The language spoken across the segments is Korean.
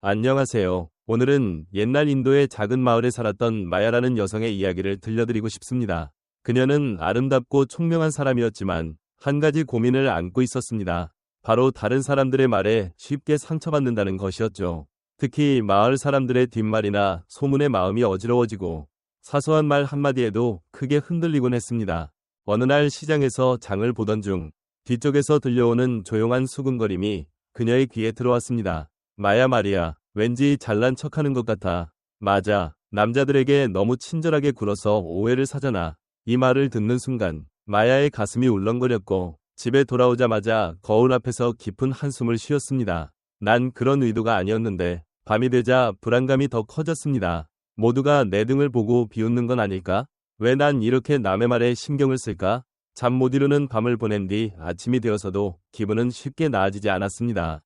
안녕하세요. 오늘은 옛날 인도의 작은 마을에 살았던 마야라는 여성의 이야기를 들려드리고 싶습니다. 그녀는 아름답고 총명한 사람이었지만 한 가지 고민을 안고 있었습니다. 바로 다른 사람들의 말에 쉽게 상처받는다는 것이었죠. 특히 마을 사람들의 뒷말이나 소문에 마음이 어지러워지고 사소한 말 한마디에도 크게 흔들리곤 했습니다. 어느 날 시장에서 장을 보던 중 뒤쪽에서 들려오는 조용한 수군거림이 그녀의 귀에 들어왔습니다. 마야 말이야. 왠지 잘난 척하는 것 같아. 맞아. 남자들에게 너무 친절하게 굴어서 오해를 사잖아. 이 말을 듣는 순간 마야의 가슴이 울렁거렸고 집에 돌아오자마자 거울 앞에서 깊은 한숨을 쉬었습니다. 난 그런 의도가 아니었는데 밤이 되자 불안감이 더 커졌습니다. 모두가 내 등을 보고 비웃는 건 아닐까? 왜 난 이렇게 남의 말에 신경을 쓸까? 잠 못 이루는 밤을 보낸 뒤 아침이 되어서도 기분은 쉽게 나아지지 않았습니다.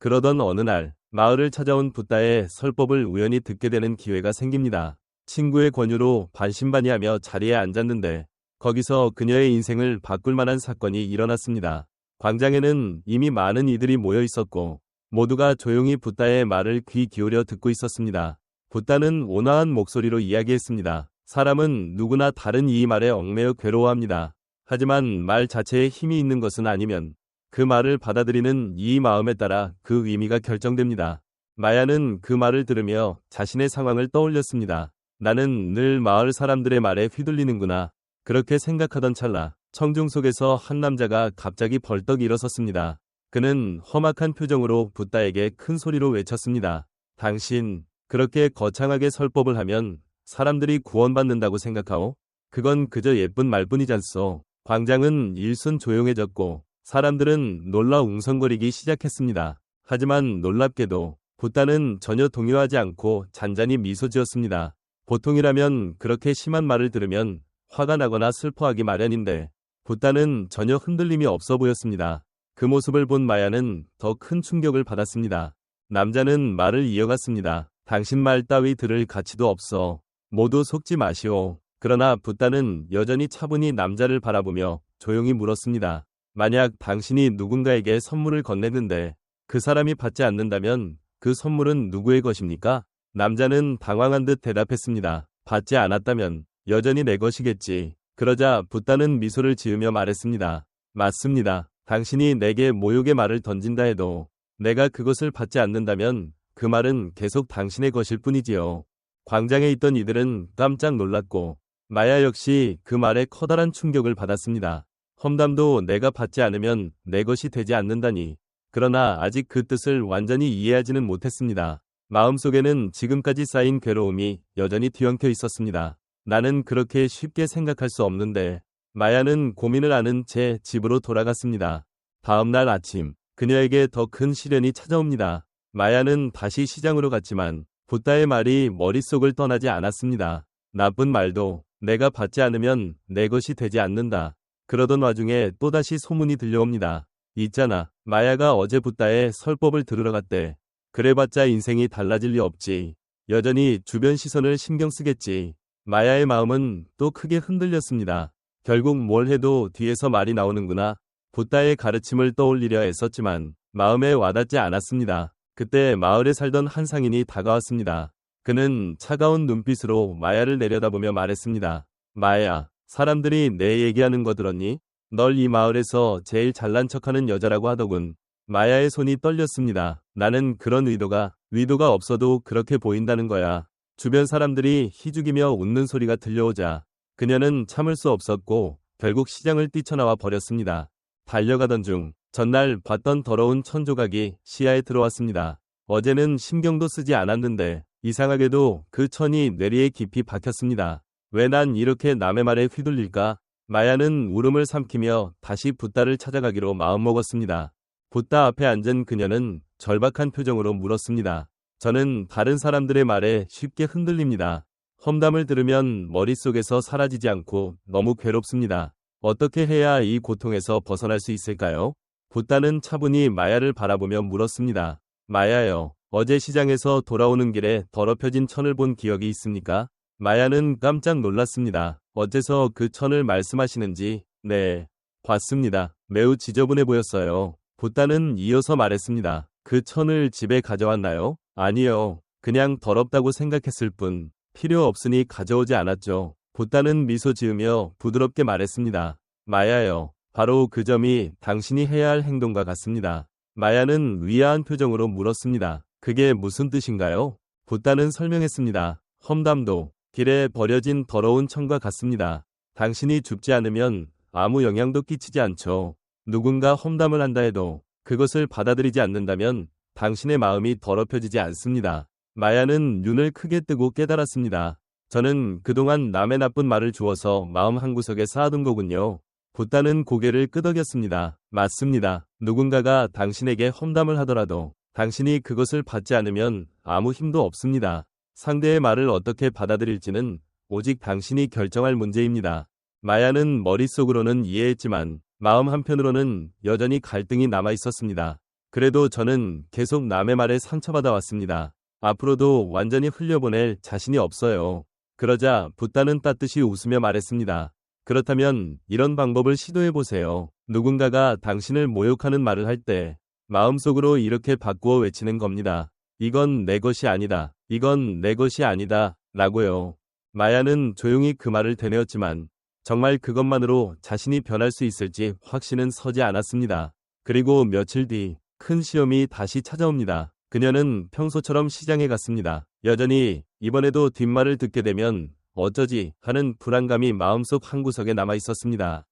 그러던 어느 날 마을을 찾아온 붓다의 설법을 우연히 듣게 되는 기회가 생깁니다. 친구의 권유로 반신반의하며 자리에 앉았는데 거기서 그녀의 인생을 바꿀 만한 사건이 일어났습니다. 광장에는 이미 많은 이들이 모여 있었고 모두가 조용히 붓다의 말을 귀 기울여 듣고 있었습니다. 붓다는 온화한 목소리로 이야기했습니다. 사람은 누구나 다른 이 말에 얽매여 괴로워합니다. 하지만 말 자체에 힘이 있는 것은 아니면 그 말을 받아들이는 이 마음에 따라 그 의미가 결정됩니다. 마야는 그 말을 들으며 자신의 상황을 떠올렸습니다. 나는 늘 마을 사람들의 말에 휘둘리는구나. 그렇게 생각하던 찰나 청중 속에서 한 남자가 갑자기 벌떡 일어섰습니다. 그는 험악한 표정으로 붓다에게 큰 소리로 외쳤습니다. 당신, 그렇게 거창하게 설법을 하면 사람들이 구원받는다고 생각하오? 그건 그저 예쁜 말뿐이잖소. 광장은 일순 조용해졌고 사람들은 놀라 웅성거리기 시작했습니다. 하지만 놀랍게도 붓다는 전혀 동요하지 않고 잔잔히 미소 지었습니다. 보통이라면 그렇게 심한 말을 들으면 화가 나거나 슬퍼하기 마련인데 붓다는 전혀 흔들림이 없어 보였습니다. 그 모습을 본 마야는 더 큰 충격을 받았습니다. 남자는 말을 이어갔습니다. 당신 말 따위 들을 가치도 없어. 모두 속지 마시오. 그러나 붓다는 여전히 차분히 남자를 바라보며 조용히 물었습니다. 만약 당신이 누군가에게 선물을 건네는데 그 사람이 받지 않는다면 그 선물은 누구의 것입니까? 남자는 당황한 듯 대답했습니다. 받지 않았다면 여전히 내 것이겠지. 그러자 붓다는 미소를 지으며 말했습니다. 맞습니다. 당신이 내게 모욕의 말을 던진다 해도 내가 그것을 받지 않는다면 그 말은 계속 당신의 것일 뿐이지요. 광장에 있던 이들은 깜짝 놀랐고 마야 역시 그 말에 커다란 충격을 받았습니다. 험담도 내가 받지 않으면 내 것이 되지 않는다니. 그러나 아직 그 뜻을 완전히 이해하지는 못했습니다. 마음속에는 지금까지 쌓인 괴로움이 여전히 뒤엉켜 있었습니다. 나는 그렇게 쉽게 생각할 수 없는데. 마야는 고민을 하는 채 집으로 돌아갔습니다. 다음 날 아침, 그녀에게 더 큰 시련이 찾아옵니다. 마야는 다시 시장으로 갔지만 붓다의 말이 머릿속을 떠나지 않았습니다. 나쁜 말도 내가 받지 않으면 내 것이 되지 않는다. 그러던 와중에 또다시 소문이 들려옵니다. 있잖아, 마야가 어제 붓다의 설법을 들으러 갔대. 그래봤자 인생이 달라질 리 없지. 여전히 주변 시선을 신경 쓰겠지. 마야의 마음은 또 크게 흔들렸습니다. 결국 뭘 해도 뒤에서 말이 나오는구나. 붓다의 가르침을 떠올리려 애썼지만 마음에 와닿지 않았습니다. 그때 마을에 살던 한 상인이 다가왔습니다. 그는 차가운 눈빛으로 마야를 내려다보며 말했습니다. 마야, 사람들이 내 얘기하는 거 들었니? 널 이 마을에서 제일 잘난 척하는 여자라고 하더군. 마야의 손이 떨렸습니다. 나는 그런 의도가 없어도 그렇게 보인다는 거야. 주변 사람들이 희죽이며 웃는 소리가 들려오자 그녀는 참을 수 없었고 결국 시장을 뛰쳐나와 버렸습니다. 달려가던 중 전날 봤던 더러운 천 조각이 시야에 들어왔습니다. 어제는 신경도 쓰지 않았는데 이상하게도 그 천이 뇌리에 깊이 박혔습니다. 왜 난 이렇게 남의 말에 휘둘릴까? 마야는 울음을 삼키며 다시 붓다를 찾아가기로 마음먹었습니다. 붓다 앞에 앉은 그녀는 절박한 표정으로 물었습니다. 저는 다른 사람들의 말에 쉽게 흔들립니다. 험담을 들으면 머릿속에서 사라지지 않고 너무 괴롭습니다. 어떻게 해야 이 고통에서 벗어날 수 있을까요? 붓다는 차분히 마야를 바라보며 물었습니다. 마야요, 어제 시장에서 돌아오는 길에 더럽혀진 천을 본 기억이 있습니까? 마야는 깜짝 놀랐습니다. 어째서 그 천을 말씀하시는지. 네, 봤습니다. 매우 지저분해 보였어요. 붓다는 이어서 말했습니다. 그 천을 집에 가져왔나요? 아니요. 그냥 더럽다고 생각했을 뿐 필요 없으니 가져오지 않았죠. 붓다는 미소 지으며 부드럽게 말했습니다. 마야요. 바로 그 점이 당신이 해야 할 행동과 같습니다. 마야는 위아한 표정으로 물었습니다. 그게 무슨 뜻인가요? 붓다는 설명했습니다. 험담도 길에 버려진 더러운 천과 같습니다. 당신이 줍지 않으면 아무 영향도 끼치지 않죠. 누군가 험담을 한다 해도 그것을 받아들이지 않는다면 당신의 마음이 더럽혀지지 않습니다. 마야는 눈을 크게 뜨고 깨달았습니다. 저는 그동안 남의 나쁜 말을 주워서 마음 한구석에 쌓아둔 거군요. 붓다는 고개를 끄덕였습니다. 맞습니다. 누군가가 당신에게 험담을 하더라도 당신이 그것을 받지 않으면 아무 힘도 없습니다. 상대의 말을 어떻게 받아들일지는 오직 당신이 결정할 문제입니다. 마야는 머릿속으로는 이해했지만 마음 한편으로는 여전히 갈등이 남아 있었습니다. 그래도 저는 계속 남의 말에 상처받아 왔습니다. 앞으로도 완전히 흘려보낼 자신이 없어요. 그러자 붓다는 따뜻이 웃으며 말했습니다. 그렇다면 이런 방법을 시도해보세요. 누군가가 당신을 모욕하는 말을 할 때 마음속으로 이렇게 바꾸어 외치는 겁니다. 이건 내 것이 아니다. 이건 내 것이 아니다. 라고요. 마야는 조용히 그 말을 되뇌었지만 정말 그것만으로 자신이 변할 수 있을지 확신은 서지 않았습니다. 그리고 며칠 뒤 큰 시험이 다시 찾아옵니다. 그녀는 평소처럼 시장에 갔습니다. 여전히 이번에도 뒷말을 듣게 되면 어쩌지 하는 불안감이 마음속 한구석에 남아 있었습니다.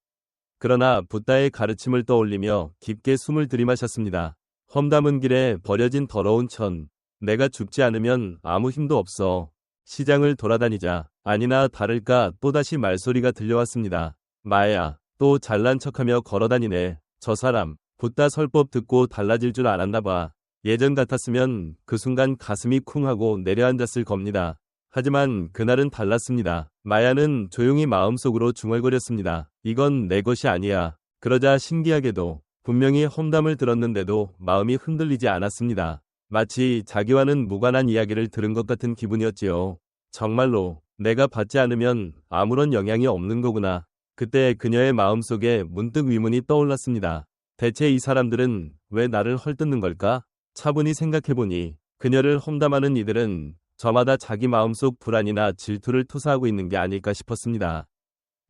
그러나 붓다의 가르침을 떠올리며 깊게 숨을 들이마셨습니다. 험담은 길에 버려진 더러운 천. 내가 죽지 않으면 아무 힘도 없어. 시장을 돌아다니자. 아니나 다를까 또다시 말소리가 들려왔습니다. 마야, 또 잘난 척하며 걸어다니네. 저 사람, 붓다 설법 듣고 달라질 줄 알았나 봐. 예전 같았으면 그 순간 가슴이 쿵 하고 내려앉았을 겁니다. 하지만 그날은 달랐습니다. 마야는 조용히 마음속으로 중얼거렸습니다. 이건 내 것이 아니야. 그러자 신기하게도 분명히 험담을 들었는데도 마음이 흔들리지 않았습니다. 마치 자기와는 무관한 이야기를 들은 것 같은 기분이었지요. 정말로 내가 받지 않으면 아무런 영향이 없는 거구나. 그때 그녀의 마음속에 문득 의문이 떠올랐습니다. 대체 이 사람들은 왜 나를 헐뜯는 걸까? 차분히 생각해보니 그녀를 험담하는 이들은 저마다 자기 마음속 불안이나 질투를 투사하고 있는 게 아닐까 싶었습니다.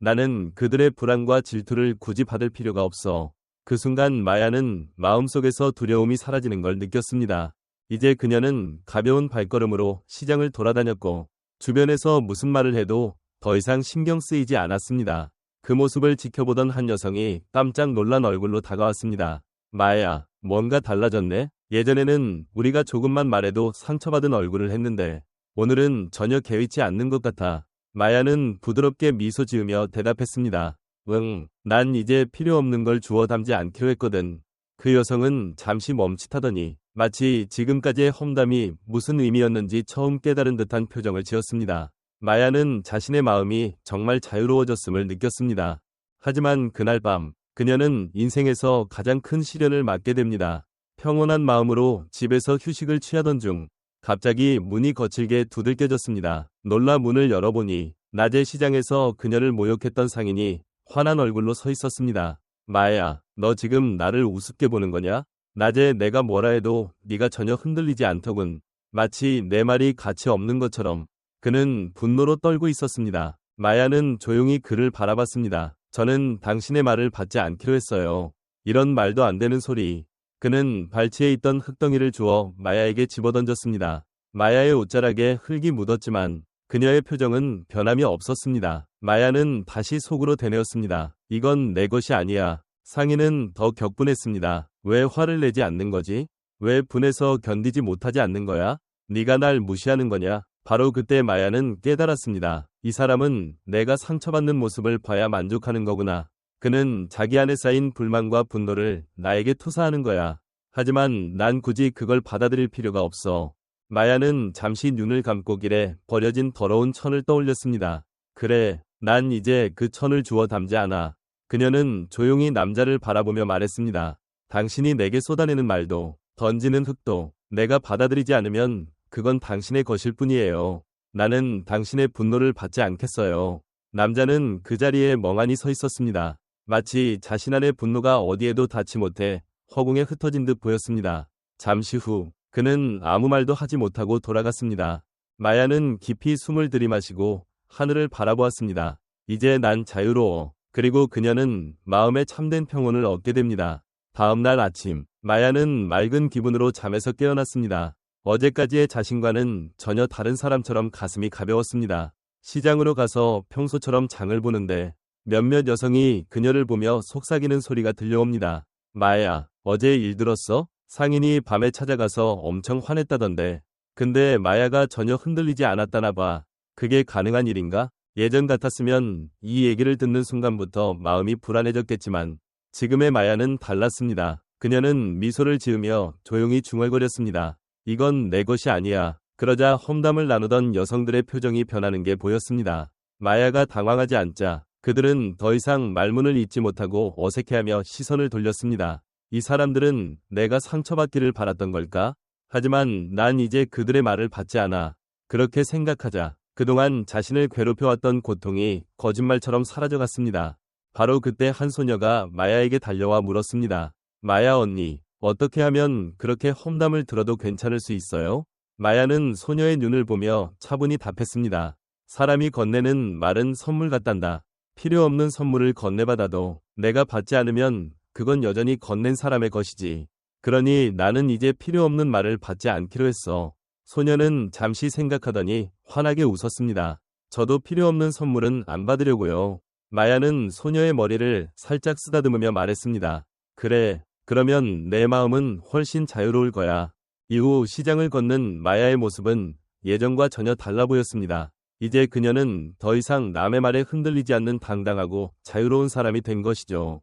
나는 그들의 불안과 질투를 굳이 받을 필요가 없어. 그 순간 마야는 마음속에서 두려움이 사라지는 걸 느꼈습니다. 이제 그녀는 가벼운 발걸음으로 시장을 돌아다녔고 주변에서 무슨 말을 해도 더 이상 신경 쓰이지 않았습니다. 그 모습을 지켜보던 한 여성이 깜짝 놀란 얼굴로 다가왔습니다. 마야, 뭔가 달라졌네? 예전에는 우리가 조금만 말해도 상처받은 얼굴을 했는데 오늘은 전혀 개의치 않는 것 같아. 마야는 부드럽게 미소 지으며 대답했습니다. 응, 난 이제 필요 없는 걸 주워 담지 않기로 했거든. 그 여성은 잠시 멈칫하더니 마치 지금까지의 험담이 무슨 의미였는지 처음 깨달은 듯한 표정을 지었습니다. 마야는 자신의 마음이 정말 자유로워졌음을 느꼈습니다. 하지만 그날 밤 그녀는 인생에서 가장 큰 시련을 맞게 됩니다. 평온한 마음으로 집에서 휴식을 취하던 중 갑자기 문이 거칠게 두들겨졌습니다. 놀라 문을 열어보니 낮에 시장에서 그녀를 모욕했던 상인이 환한 얼굴로 서 있었습니다. 마야, 너 지금 나를 우습게 보는 거냐? 낮에 내가 뭐라 해도 네가 전혀 흔들리지 않더군. 마치 내 말이 가치 없는 것처럼. 그는 분노로 떨고 있었습니다. 마야는 조용히 그를 바라봤습니다. 저는 당신의 말을 받지 않기로 했어요. 이런 말도 안 되는 소리. 그는 발치에 있던 흙덩이를 주워 마야에게 집어던졌습니다. 마야의 옷자락에 흙이 묻었지만 그녀의 표정은 변함이 없었습니다. 마야는 다시 속으로 되뇌었습니다. 이건 내 것이 아니야. 상인은 더 격분했습니다. 왜 화를 내지 않는 거지? 왜 분해서 견디지 못하지 않는 거야? 네가 날 무시하는 거냐? 바로 그때 마야는 깨달았습니다. 이 사람은 내가 상처받는 모습을 봐야 만족하는 거구나. 그는 자기 안에 쌓인 불만과 분노를 나에게 투사하는 거야. 하지만 난 굳이 그걸 받아들일 필요가 없어. 마야는 잠시 눈을 감고 길에 버려진 더러운 천을 떠올렸습니다. 그래, 난 이제 그 천을 주워 담지 않아. 그녀는 조용히 남자를 바라보며 말했습니다. 당신이 내게 쏟아내는 말도, 던지는 흙도 내가 받아들이지 않으면 그건 당신의 것일 뿐이에요. 나는 당신의 분노를 받지 않겠어요. 남자는 그 자리에 멍하니 서 있었습니다. 마치 자신 안의 분노가 어디에도 닿지 못해 허공에 흩어진 듯 보였습니다. 잠시 후 그는 아무 말도 하지 못하고 돌아갔습니다. 마야는 깊이 숨을 들이마시고 하늘을 바라보았습니다. 이제 난 자유로워. 그리고 그녀는 마음의 참된 평온을 얻게 됩니다. 다음 날 아침, 마야는 맑은 기분으로 잠에서 깨어났습니다. 어제까지의 자신과는 전혀 다른 사람처럼 가슴이 가벼웠습니다. 시장으로 가서 평소처럼 장을 보는데 몇몇 여성이 그녀를 보며 속삭이는 소리가 들려옵니다. 마야, 어제 일 들었어? 상인이 밤에 찾아가서 엄청 화냈다던데. 근데 마야가 전혀 흔들리지 않았다나 봐. 그게 가능한 일인가? 예전 같았으면 이 얘기를 듣는 순간부터 마음이 불안해졌겠지만 지금의 마야는 달랐습니다. 그녀는 미소를 지으며 조용히 중얼거렸습니다. 이건 내 것이 아니야. 그러자 험담을 나누던 여성들의 표정이 변하는 게 보였습니다. 마야가 당황하지 않자 그들은 더 이상 말문을 잇지 못하고 어색해하며 시선을 돌렸습니다. 이 사람들은 내가 상처받기를 바랐던 걸까? 하지만 난 이제 그들의 말을 받지 않아. 그렇게 생각하자 그동안 자신을 괴롭혀왔던 고통이 거짓말처럼 사라져갔습니다. 바로 그때 한 소녀가 마야에게 달려와 물었습니다. 마야 언니, 어떻게 하면 그렇게 험담을 들어도 괜찮을 수 있어요? 마야는 소녀의 눈을 보며 차분히 답했습니다. 사람이 건네는 말은 선물 같단다. 필요 없는 선물을 건네받아도 내가 받지 않으면 그건 여전히 건넨 사람의 것이지. 그러니 나는 이제 필요 없는 말을 받지 않기로 했어. 소녀는 잠시 생각하더니 환하게 웃었습니다. 저도 필요 없는 선물은 안 받으려고요. 마야는 소녀의 머리를 살짝 쓰다듬으며 말했습니다. 그래, 그러면 내 마음은 훨씬 자유로울 거야. 이후 시장을 걷는 마야의 모습은 예전과 전혀 달라 보였습니다. 이제 그녀는 더 이상 남의 말에 흔들리지 않는 당당하고 자유로운 사람이 된 것이죠.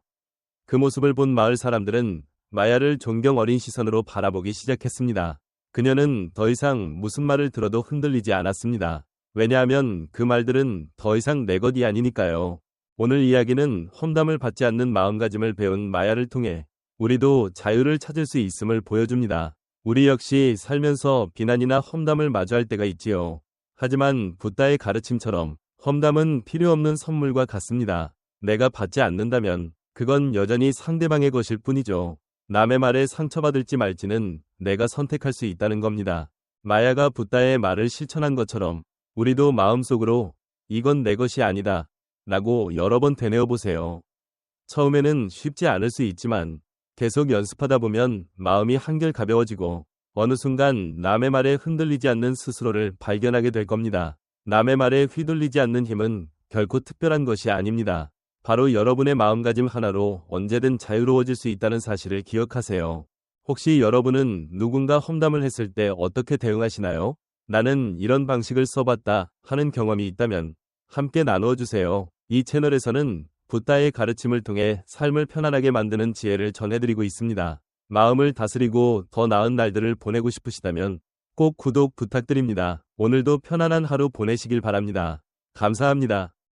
그 모습을 본 마을 사람들은 마야를 존경 어린 시선으로 바라보기 시작했습니다. 그녀는 더 이상 무슨 말을 들어도 흔들리지 않았습니다. 왜냐하면 그 말들은 더 이상 내 것이 아니니까요. 오늘 이야기는 험담을 받지 않는 마음가짐을 배운 마야를 통해 우리도 자유를 찾을 수 있음을 보여줍니다. 우리 역시 살면서 비난이나 험담을 마주할 때가 있지요. 하지만 붓다의 가르침처럼 험담은 필요 없는 선물과 같습니다. 내가 받지 않는다면 그건 여전히 상대방의 것일 뿐이죠. 남의 말에 상처받을지 말지는 내가 선택할 수 있다는 겁니다. 마야가 붓다의 말을 실천한 것처럼 우리도 마음속으로 이건 내 것이 아니다 라고 여러 번 되뇌어 보세요. 처음에는 쉽지 않을 수 있지만 계속 연습하다 보면 마음이 한결 가벼워지고 어느 순간 남의 말에 흔들리지 않는 스스로를 발견하게 될 겁니다. 남의 말에 휘둘리지 않는 힘은 결코 특별한 것이 아닙니다. 바로 여러분의 마음가짐 하나로 언제든 자유로워질 수 있다는 사실을 기억하세요. 혹시 여러분은 누군가 험담을 했을 때 어떻게 대응하시나요? 나는 이런 방식을 써봤다 하는 경험이 있다면 함께 나누어 주세요. 이 채널에서는 붓다의 가르침을 통해 삶을 편안하게 만드는 지혜를 전해드리고 있습니다. 마음을 다스리고 더 나은 날들을 보내고 싶으시다면 꼭 구독 부탁드립니다. 오늘도 편안한 하루 보내시길 바랍니다. 감사합니다.